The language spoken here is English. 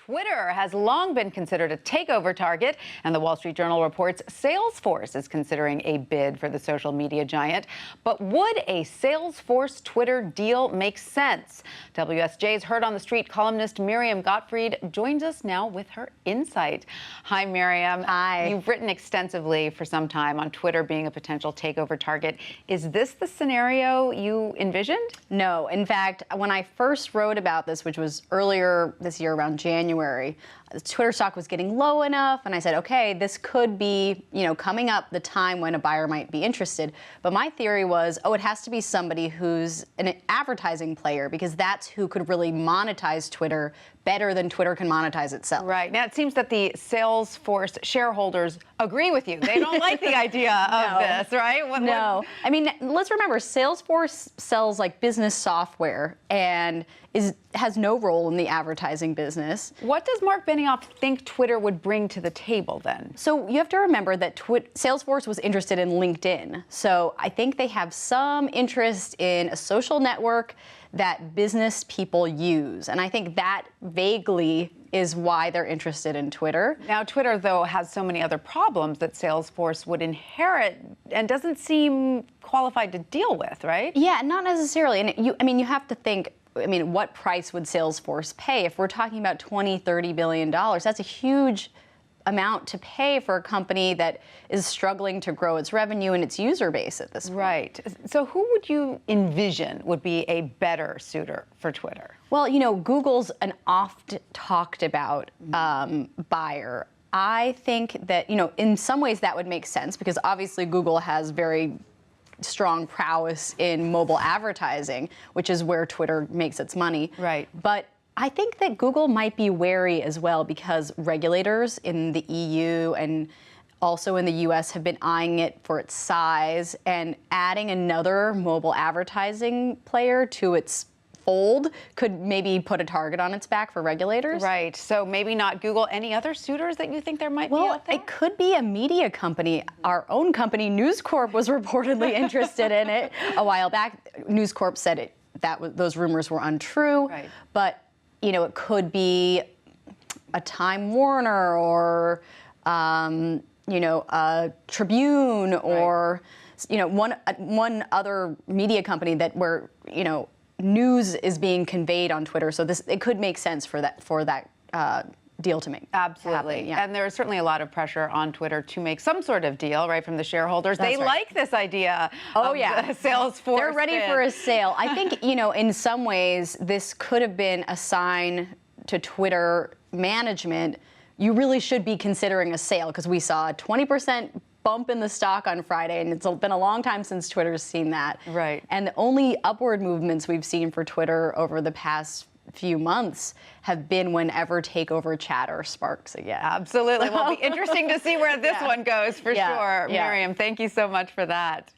Twitter has long been considered a takeover target, and the Wall Street Journal reports Salesforce is considering a bid for the social media giant. But would a Salesforce-Twitter deal make sense? WSJ's Heard on the Street columnist Miriam Gottfried joins us now with her insight. Hi, Miriam. Hi. You've written extensively for some time on Twitter being a potential takeover target. Is this the scenario you envisioned? No. In fact, when I first wrote about this, which was earlier this year around January, the Twitter stock was getting low enough, and I said, okay, this could be, coming up the time when a buyer might be interested. But my theory was, it has to be somebody who's an advertising player, because that's who could really monetize Twitter better than Twitter can monetize itself. Right. Now, it seems that the Salesforce shareholders agree with you. They don't like the idea of this, right? No. I mean, let's remember, Salesforce sells like business software and has no role in the advertising business. What does Mark Benioff think Twitter would bring to the table then? So you have to remember that Salesforce was interested in LinkedIn. So I think they have some interest in a social network that business people use. And I think that vaguely is why they're interested in Twitter. Now, Twitter, though, has so many other problems that Salesforce would inherit and doesn't seem qualified to deal with, right? Yeah, not necessarily. And you have to think, what price would Salesforce pay? If we're talking about $20, $30 billion, that's a huge amount to pay for a company that is struggling to grow its revenue and its user base at this point. Right. So who would you envision would be a better suitor for Twitter? Well, Google's an oft talked about buyer. I think that, in some ways that would make sense, because obviously Google has very strong prowess in mobile advertising, which is where Twitter makes its money. Right. But I think that Google might be wary as well, because regulators in the EU and also in the US have been eyeing it for its size, and adding another mobile advertising player to its fold could maybe put a target on its back for regulators. Right. So maybe not Google. Any other suitors that you think there might be out there? It could be a media company. Our own company, News Corp, was reportedly interested in it a while back. News Corp said those rumors were untrue. Right. But it could be a Time Warner or a Tribune, or one other media company where news is being conveyed on Twitter. So it could make sense for that deal to make. Absolutely. Happen, yeah. And there's certainly a lot of pressure on Twitter to make some sort of deal, right, from the shareholders. They like this idea of the Salesforce. They're ready for a sale. I think, in some ways, this could have been a sign to Twitter management. You really should be considering a sale, because we saw a 20% bump in the stock on Friday, and it's been a long time since Twitter's seen that. Right. And the only upward movements we've seen for Twitter over the past few months have been whenever takeover chatter sparks again. Absolutely. Well, it'll be interesting to see where this one goes, for sure. Yeah. Miriam, thank you so much for that.